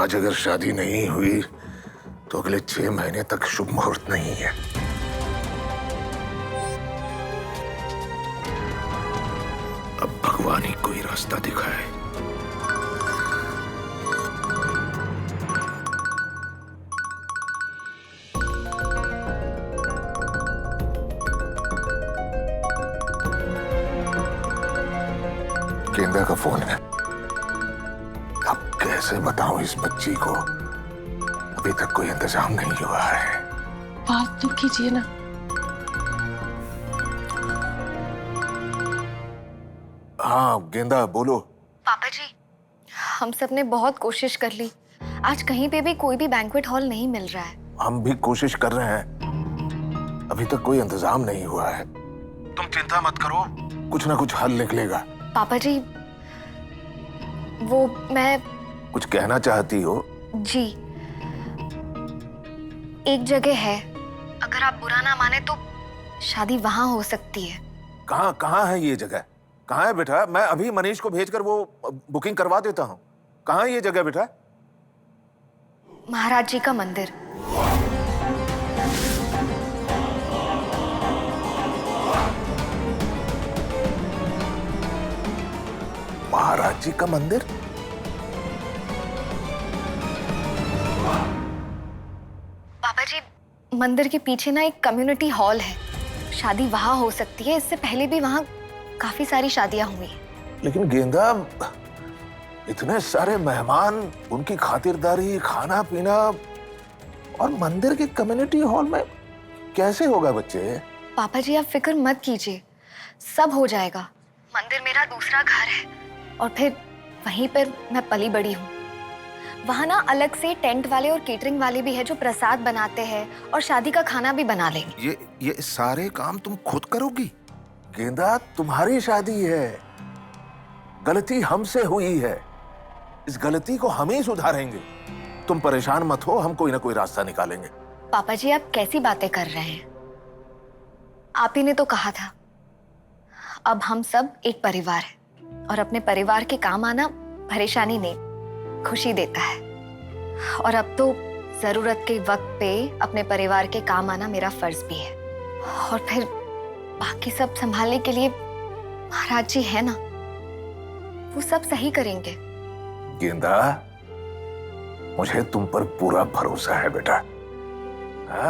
आज अगर शादी नहीं हुई तो अगले 6 महीने तक शुभ मुहूर्त नहीं है। अब भगवान ही कोई रास्ता दिखाए। गेंदा का फोन है। अब कैसे बताऊं इस बच्ची को, अभी तक कोई इंतजाम नहीं हुआ है। बात तो कीजिए ना। हाँ गेंदा बोलो। पापा जी, हम सब ने बहुत कोशिश कर ली। आज कहीं पे भी कोई भी बैंक्वेट हॉल नहीं मिल रहा है। हम भी कोशिश कर रहे हैं, अभी तक कोई इंतजाम नहीं हुआ है। तुम चिंता मत करो, कुछ ना कुछ हल निकलेगा। पापा जी, वो मैं कुछ कहना चाहती हो? जी, एक जगह है, अगर आप बुरा ना माने तो शादी वहां हो सकती है। कहाँ कहाँ है ये जगह? कहाँ है बेटा? मैं अभी मनीष को भेजकर वो बुकिंग करवा देता हूँ। कहाँ है ये जगह बेटा? महाराज जी का मंदिर। महाराज जी का मंदिर? पापा जी, मंदिर के पीछे ना एक कम्युनिटी हॉल है, शादी वहां हो सकती है। इससे पहले भी वहां काफी सारी शादियां हुई हैं। लेकिन गेंदा, इतने सारे मेहमान, उनकी खातिरदारी, खाना पीना और मंदिर के कम्युनिटी हॉल में कैसे होगा बच्चे? पापा जी आप फिक्र मत कीजिए, सब हो जाएगा। मंदिर मेरा दूसरा घर है और फिर वहीं पर मैं पली बड़ी हूँ। वहाँ ना अलग से टेंट वाले और केटरिंग वाले भी है जो प्रसाद बनाते हैं और शादी का खाना भी बना लेंगे। ये सारे काम तुम खुद करोगी? गेंदा, तुम्हारी शादी है, गलती हमसे हुई है, इस गलती को हम ही सुधारेंगे। तुम परेशान मत हो, हम कोई ना कोई रास्ता निकालेंगे। पापा जी आप कैसी बातें कर रहे हैं? आप ही ने तो कहा था अब हम सब एक परिवार है और अपने परिवार के काम आना परेशानी नहीं, खुशी देता है। और अब तो जरूरत के वक्त पे अपने परिवार के काम आना मेरा फर्ज भी है। और फिर बाकी सब संभालने के लिए महाराज जी है ना, वो सब सही करेंगे। गेंदा, मुझे तुम पर पूरा भरोसा है बेटा,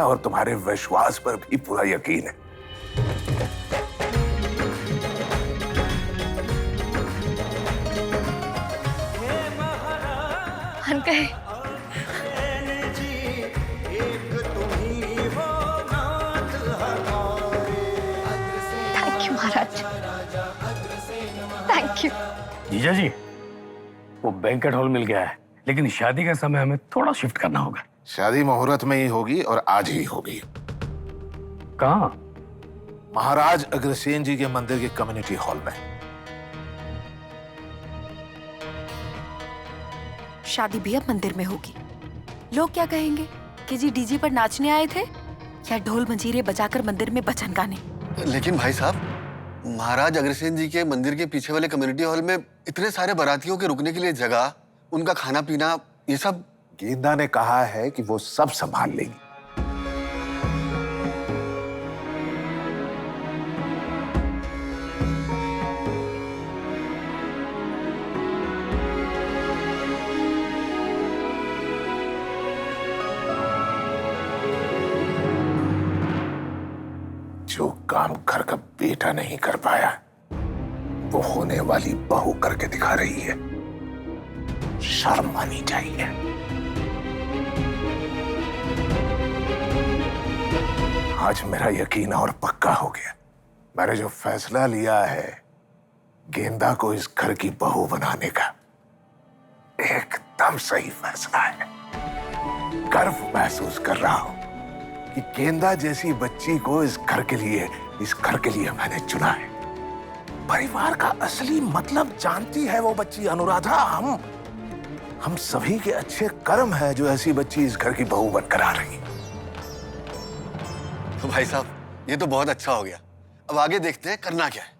और तुम्हारे विश्वास पर भी पूरा यकीन है। Uncle, thank you Maharaj, thank you. जीजा जी, वो बैंकेट हॉल मिल गया है, लेकिन शादी का समय हमें थोड़ा शिफ्ट करना होगा। शादी मुहूर्त में ही होगी और आज ही होगी। कहाँ? महाराज अग्रसेन जी के मंदिर के कम्युनिटी हॉल में। शादी भी अब मंदिर में होगी। लोग क्या कहेंगे कि जी डीजे पर नाचने आए थे या ढोल मंजीरे बजाकर मंदिर में भजन गाने। लेकिन भाई साहब, महाराज अग्रसेन जी के मंदिर के पीछे वाले कम्युनिटी हॉल में इतने सारे बारातियों के रुकने के लिए जगह, उनका खाना पीना, ये सब। गेंदा ने कहा है कि वो सब संभाल लेगी। जो काम घर का बेटा नहीं कर पाया, वो होने वाली बहू करके दिखा रही है। शर्म आनी चाहिए। आज मेरा यकीन और पक्का हो गया। मैंने जो फैसला लिया है गेंदा को इस घर की बहू बनाने का, एकदम सही फैसला है। गर्व महसूस कर रहा हूं कि गेंदा जैसी बच्ची को इस घर के लिए मैंने चुना है। परिवार का असली मतलब जानती है वो बच्ची अनुराधा। हम सभी के अच्छे कर्म है जो ऐसी बच्ची इस घर की बहू बनकर आ रही। तो भाई साहब, ये तो बहुत अच्छा हो गया। अब आगे देखते हैं करना क्या है।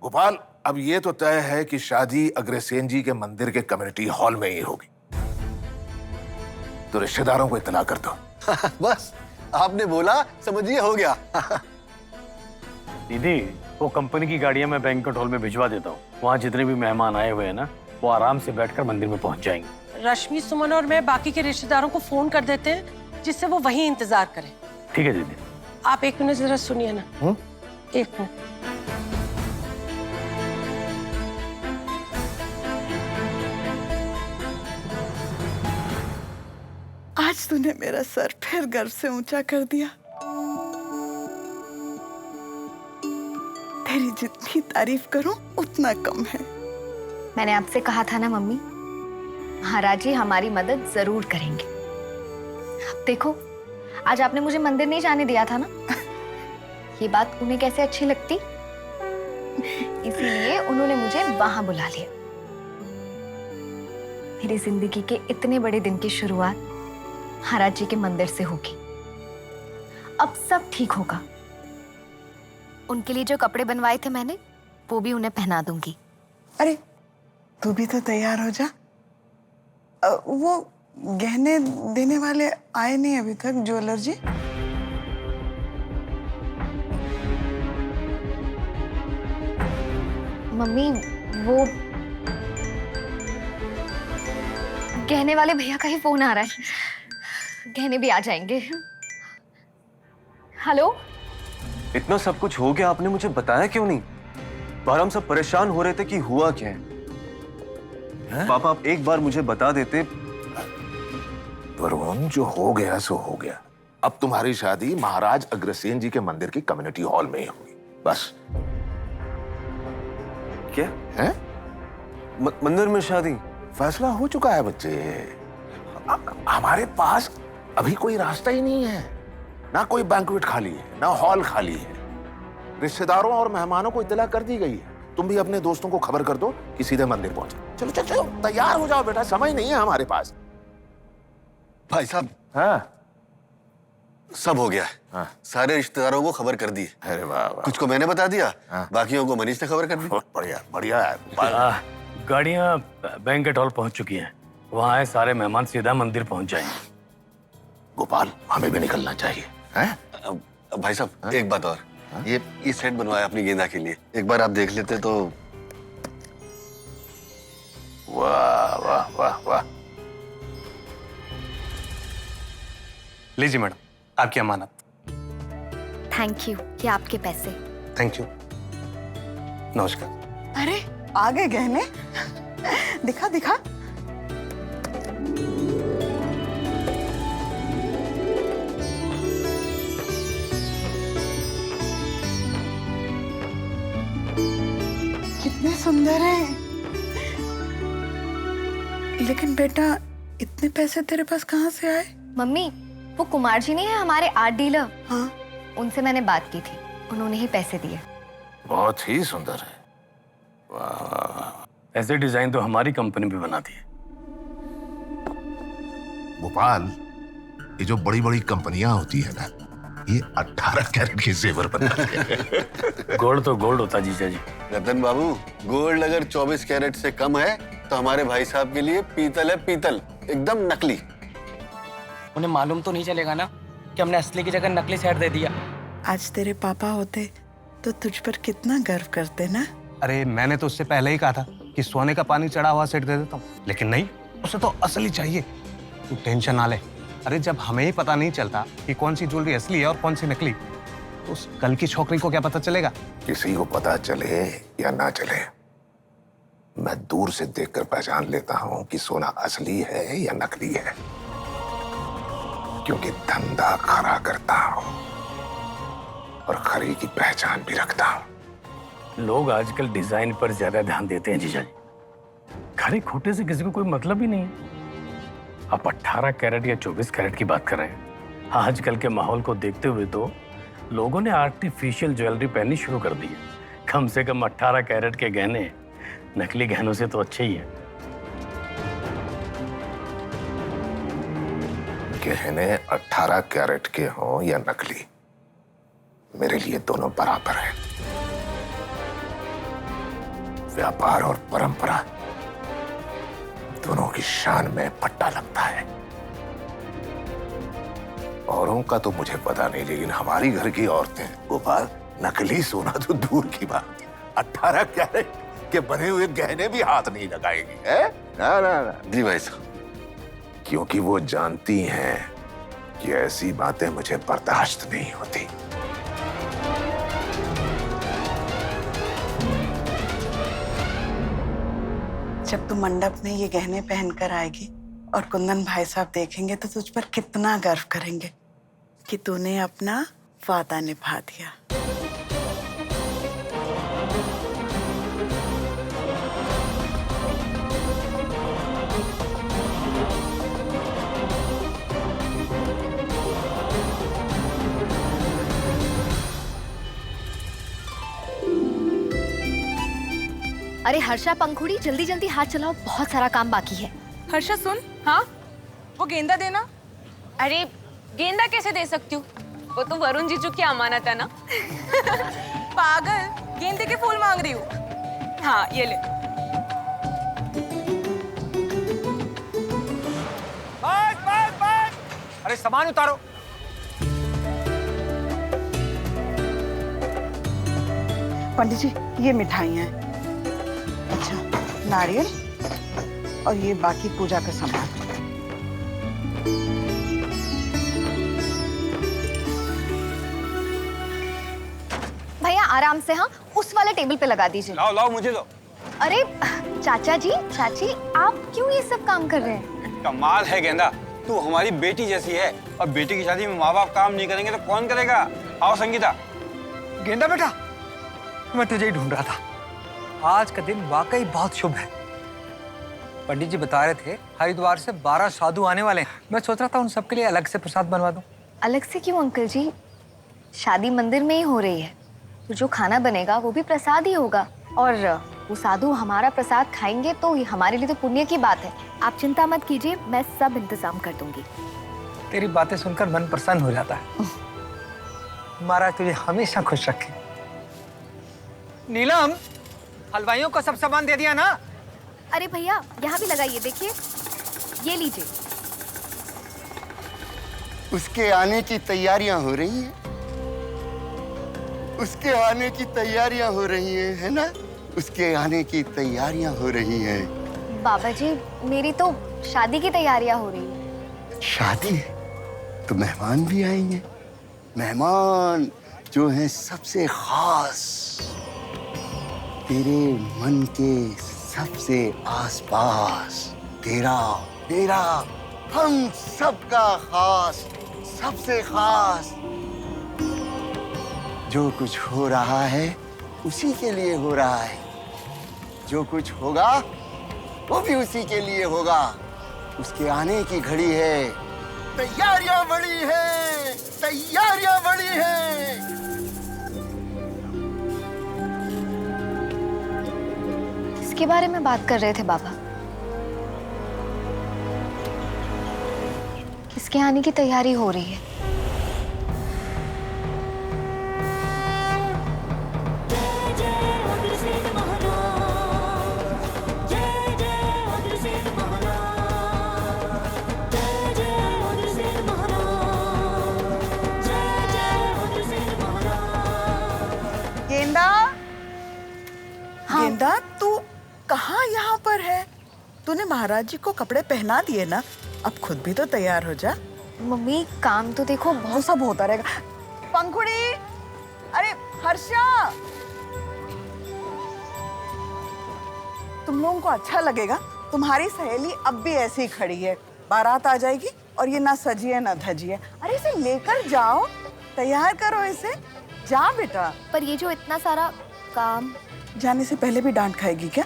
गोपाल, अब ये तो तय है कि शादी अग्रसेन जी के मंदिर के कम्युनिटी हॉल में ही होगी। तो रिश्तेदारों को इत्तला कर दो। बस आपने बोला, समझिए हो गया। दीदी, वो कंपनी की गाड़ियां मैं बैंक्वेट हॉल में भिजवा देता हूँ। वहाँ जितने भी मेहमान आए हुए हैं ना, वो आराम से बैठकर मंदिर में पहुंच जाएंगे। रश्मि, सुमन और मैं बाकी के रिश्तेदारों को फोन कर देते हैं, जिससे वो वहीं इंतजार करें। ठीक है दीदी। आप 1 मिनट जरा सुनिए ना। 1 मिनट। आज तूने मेरा सर फिर गर्व से ऊंचा कर दिया। तेरी जितनी तारीफ करूं उतना कम है। मैंने आपसे कहा था ना मम्मी, महाराज जी हमारी मदद जरूर करेंगे। अब देखो, आज आपने मुझे मंदिर नहीं जाने दिया था ना। ये बात उन्हें कैसे अच्छी लगती, इसीलिए उन्होंने मुझे वहां बुला लिया। मेरी जिंदगी के इतने बड़े दिन की शुरुआत महाराज जी के मंदिर से होगी। अब सब ठीक होगा। उनके लिए जो कपड़े बनवाए थे मैंने, वो भी उन्हें पहना दूंगी। अरे तू भी तो तैयार हो जा। वो गहने देने वाले आए नहीं अभी तक, ज्वेलर जी। मम्मी, वो गहने वाले भैया का ही फोन आ रहा है। गहने भी आ जाएंगे। हेलो। इतना सब कुछ हो गया, आपने मुझे बताया क्यों नहीं? बाहर हम सब परेशान हो रहे थे कि हुआ क्या है। पापा, आप एक बार मुझे बता देते। वरुण, जो हो गया सो हो गया। अब तुम्हारी शादी महाराज अग्रसेन जी के मंदिर की कम्युनिटी हॉल में ही होगी, बस। क्या है? मंदिर में शादी? फैसला हो चुका है बच्चे। हमारे पास अभी कोई रास्ता ही नहीं है। ना कोई बैंक्वेट खाली है, ना हॉल खाली है। रिश्तेदारों और मेहमानों को इत्तला कर दी गई है। तुम भी अपने दोस्तों को खबर कर दो कि सीधे मंदिर पहुंचे। चलो चलो चलो, तैयार हो जाओ बेटा, समय नहीं है हमारे पास। भाई साहब, हाँ, सब हो गया है। हाँ। सारे रिश्तेदारों को खबर कर दी। अरे वाह वाह। कुछ को मैंने बता दिया, हाँ। बाकियों को मनीष ने खबर कर दी। बहुत बढ़िया बढ़िया है। गाड़ियां बैंक्वेट हॉल पहुंच चुकी हैं। वहाँ आए सारे मेहमान सीधा मंदिर पहुंच जाएंगे। गोपाल, हमें भी निकलना चाहिए, हैं? भाई साहब, एक बात और। ये सेट बनवाया अपनी गेंदा के लिए, एक बार आप देख लेते तो। वाह वाह वाह वाह। लीजिए मैडम, आपकी अमानत। Thank you. ये आपके पैसे। Thank you. नमस्कार। अरे आ गए गहने। दिखा दिखा। कितने सुंदर हैं। लेकिन बेटा, इतने पैसे तेरे पास कहाँ से आए? मम्मी, वो कुमार जी नहीं है हमारे आर्ट डीलर? हाँ। उनसे मैंने बात की थी, उन्होंने ही पैसे दिए। बहुत ही सुंदर है। वाह। ऐसे डिजाइन तो हमारी कंपनी भी बनाती है। गोपाल, ये जो बड़ी बड़ी कंपनियां होती है ना, ये 18 कैरेट के जेवर बनाते हैं। गोल्ड तो गोल्ड होता जीजा जी। रतन बाबू, गोल्ड अगर 24 कैरेट से कम है तो हमारे भाई साहब के लिए पीतल है, पीतल एकदम नकली। उन्हें मालूम तो नहीं चलेगा ना कि हमने असली की जगह नकली सेट दे दिया। आज तेरे पापा होते तो तुझ पर कितना गर्व करते ना। अरे मैंने तो उससे पहले ही कहा था कि सोने का पानी चढ़ा हुआ सेट दे देता हूँ, लेकिन नहीं, उसे तो असली चाहिए। तू टेंशन ना ले। अरे जब हमें ही पता नहीं चलता कि कौन सी ज्वेलरी असली है और कौन सी नकली, तो उस कल की छोकरी को क्या पता चलेगा? किसी को पता चले या ना चले, मैं दूर से देखकर पहचान लेता हूं कि सोना असली है या नकली है, क्योंकि धंधा खरा करता हूं और खरी की पहचान भी रखता हूं। लोग आजकल डिजाइन पर ज्यादा ध्यान देते हैं जीजा जी। खरे खोटे से किसी को कोई मतलब ही नहीं है। आप 18 कैरेट या 24 कैरेट की बात कर रहे हैं। आजकल के माहौल को देखते हुए तो लोगों ने आर्टिफिशियल ज्वेलरी पहननी शुरू कर दी है। कम से कम 18 कैरेट के गहने नकली गहनों से तो अच्छे ही हैं। गहने 18 कैरेट के हों या नकली, मेरे लिए दोनों बराबर हैं। व्यापार और परंपरा दोनों की शान में पट्टा लगता है। औरों का तो मुझे पता नहीं, लेकिन हमारी घर की औरतें गोपाल नकली सोना तो दूर की बात, 18 कैरेट के बने हुए गहने भी हाथ नहीं लगाएगी, है? ना ना ना। जी भाई साहब। क्योंकि वो जानती हैं कि ऐसी बातें मुझे बर्दाश्त नहीं होती। जब तू मंडप में ये गहने पहनकर आएगी और कुंदन भाई साहब देखेंगे तो तुझ पर कितना गर्व करेंगे कि तूने अपना वादा निभा दिया। अरे हर्षा पंखुड़ी, जल्दी जल्दी हाथ चलाओ, बहुत सारा काम बाकी है। हर्षा सुन, हाँ वो गेंदा देना। अरे गेंदा कैसे दे सकती हूँ, वो तो वरुण जीजू की अमानत है ना। पागल, गेंदे के फूल मांग रही हूँ। हाँ ये ले। बस बस बस, अरे सामान उतारो। पंडित जी ये मिठाइयाँ हैं। अच्छा, नारियल और ये बाकी पूजा का सामान। भैया आराम से, हाँ उस वाले टेबल पे लगा दीजिए। लाओ लाओ मुझे दो। अरे चाचा जी, चाची, आप क्यों ये सब काम कर रहे हैं? कमाल है गेंदा, तू हमारी बेटी जैसी है और बेटी की शादी में माँ बाप काम नहीं करेंगे तो कौन करेगा? आओ संगीता। गेंदा बेटा, मैं तुझे ही ढूंढ रहा था। आज का दिन वाकई बहुत शुभ है। पंडित जी बता रहे थे हरिद्वार से 12 साधु आने वाले हैं। मैं सोच रहा था उन सबके लिए अलग से प्रसाद बनवा दूं। अलग से क्यों अंकल जी, शादी मंदिर में ही हो रही है, तो जो खाना बनेगा वो भी प्रसाद ही होगा, और वो साधु हमारा प्रसाद खाएंगे तो ये हमारे लिए तो पुण्य की बात है। आप चिंता मत कीजिए, मैं सब इंतजाम कर दूंगी। तेरी बातें सुनकर मन प्रसन्न हो जाता है। महाराज तुझे हमेशा खुश रखे। नीलम, हलवाइयों को सब सामान दे दिया ना? अरे भैया यहाँ भी लगाइए, देखिए ये लीजिए। उसके आने की तैयारियां हो रही हैं। उसके आने की तैयारियां हो रही हैं, है ना? उसके आने की तैयारियां हो रही हैं। बाबा जी मेरी तो शादी की तैयारियां हो रही है। शादी? तो मेहमान भी आएंगे। मेहमान जो हैं सबसे खास, तेरे मन के सबसे आसपास, तेरा मेरा हम सबका खास, सबसे खास। जो कुछ हो रहा है उसी के लिए हो रहा है, जो कुछ होगा वो भी उसी के लिए होगा। उसके आने की घड़ी है, तैयारियां बड़ी हैं, तैयारियां बड़ी हैं। किसके बारे में बात कर रहे थे बाबा? किसके आने की तैयारी हो रही है? गेंदा, हाँ। गेंदा तू कहाँ यहाँ पर है? तूने महाराज जी को कपड़े पहना दिए ना, अब खुद भी तो तैयार हो जा। मम्मी काम तो देखो बहुत सब होता रहेगा। पंखुड़ी, अरे हर्षा, तुम लोगों को अच्छा लगेगा, तुम्हारी सहेली अब भी ऐसी ही खड़ी है। बारात आ जाएगी और ये ना सजी है ना धजी है। अरे इसे लेकर जाओ, तैयार करो इसे। जा बेटा। पर ये जो इतना सारा काम, जाने से पहले भी डांट खाएगी क्या?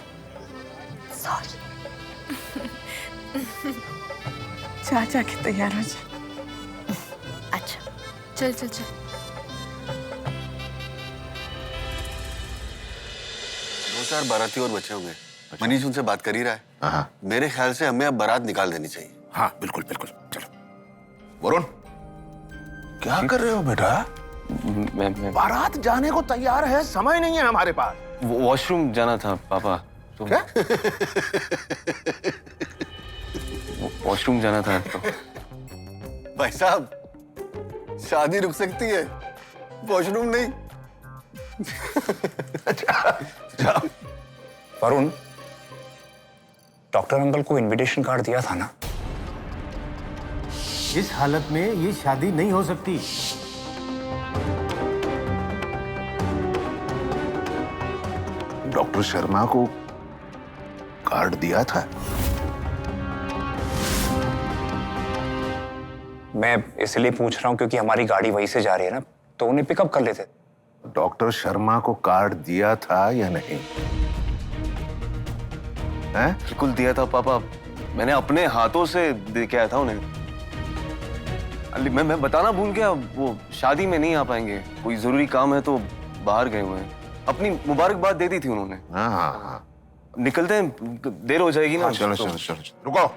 सॉरी। चाचा की तैयार हो जा। अच्छा चल चल चल। दो चार बाराती और बचे होंगे। मनीष उनसे बात कर ही रहा है। हाँ। मेरे ख्याल से हमें अब बारात निकाल देनी चाहिए। हाँ बिल्कुल बिल्कुल, चलो। वरुण, क्या कर रहे हो बेटा? मैं बारात जाने को तैयार है, समय नहीं है हमारे पास। वॉशरूम जाना था पापा। तो क्या? वॉशरूम जाना था तो। भाई साहब, शादी रुक सकती है, वॉशरूम नहीं। वरुण, डॉक्टर अंकल को इनविटेशन कार्ड दिया था ना? इस हालत में ये शादी नहीं हो सकती। डॉक्टर शर्मा को कार्ड दिया था? मैं इसलिए पूछ रहा हूँ क्योंकि हमारी गाड़ी वहीं से जा रही है ना, तो उन्हें पिकअप कर लेते। डॉक्टर शर्मा को कार्ड दिया था या नहीं? हैं? बिल्कुल दिया था पापा, मैंने अपने हाथों से दे के आया था उन्हें। मैं बताना भूल गया, वो शादी में नहीं आ पाएंगे, कोई जरूरी काम है तो बाहर गए हुए हैं। अपनी मुबारकबाद दे दी थी उन्होंने। हाँ हाँ हाँ। निकलते हैं, देर हो जाएगी ना। हाँ, चलो चलो चलो रुको।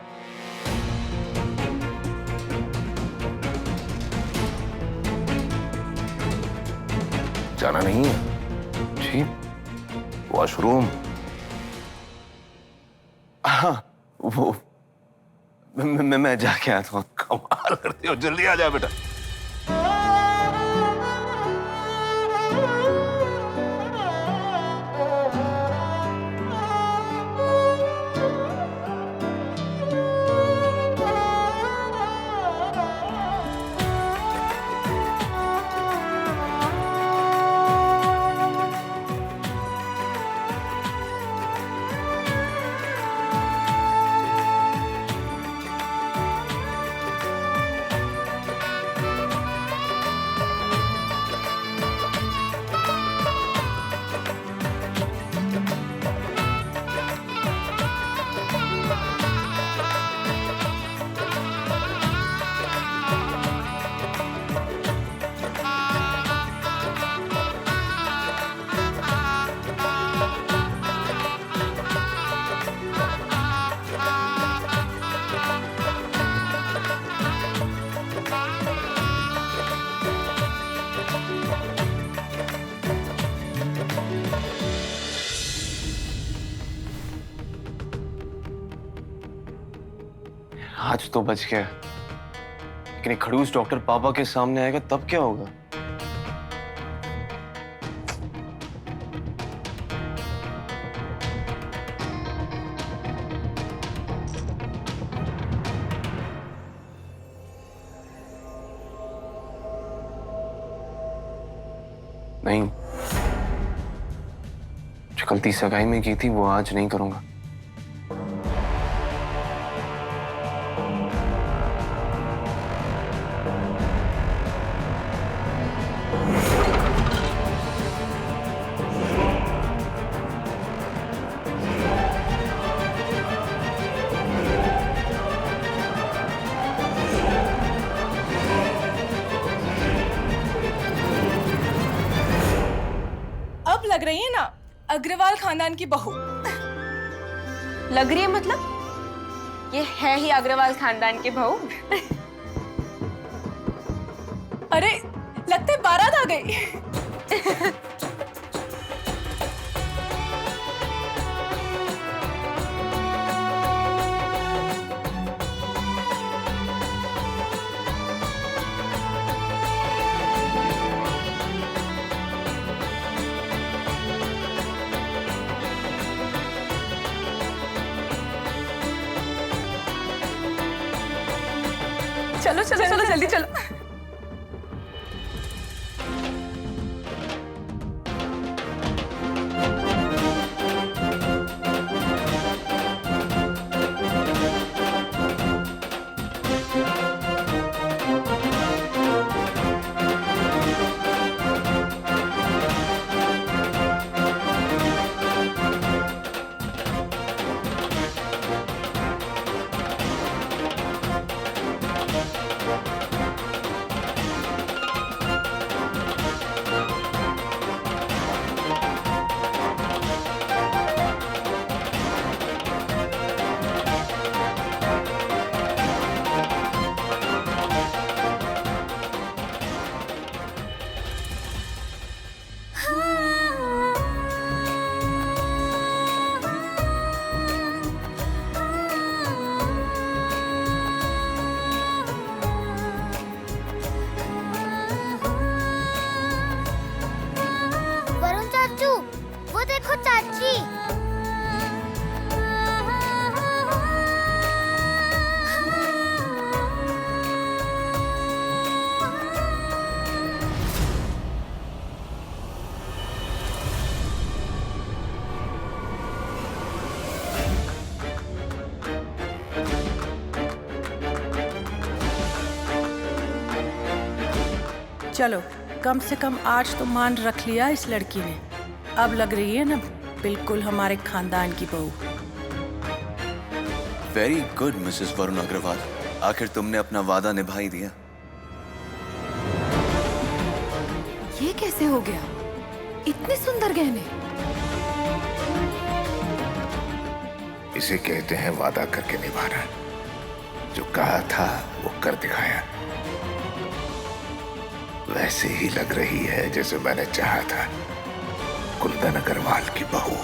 जाना नहीं है? जी वॉशरूम? हाँ वो मैं जाके आता हूँ। कमाल करते हो, जल्दी आ जा बेटा। आज तो बच गया, लेकिन एक खड़ूस डॉक्टर पापा के सामने आएगा तब क्या होगा? नहीं, जो गलती सगाई में की थी वो आज नहीं करूंगा। अब लग रही है ना अग्रवाल खानदान की बहू। लग रही है मतलब? ये है ही अग्रवाल खानदान की बहू। अरे लगता है बारात आ गई। चलो चलो चलो जल्दी चलो। चलो, कम से कम आज तो मान रख लिया इस लड़की ने। अब लग रही है ना बिल्कुल हमारे खानदान की बहू। Very good Mrs Varun Agrawal, आखिर तुमने अपना वादा निभा ही दिया। ये कैसे हो गया? इतने सुंदर गहने। इसे कहते हैं वादा करके निभाना। जो कहा था वो कर दिखाया। वैसे ही लग रही है जैसे मैंने चाहा था। कुंदन अग्रवाल की बहू।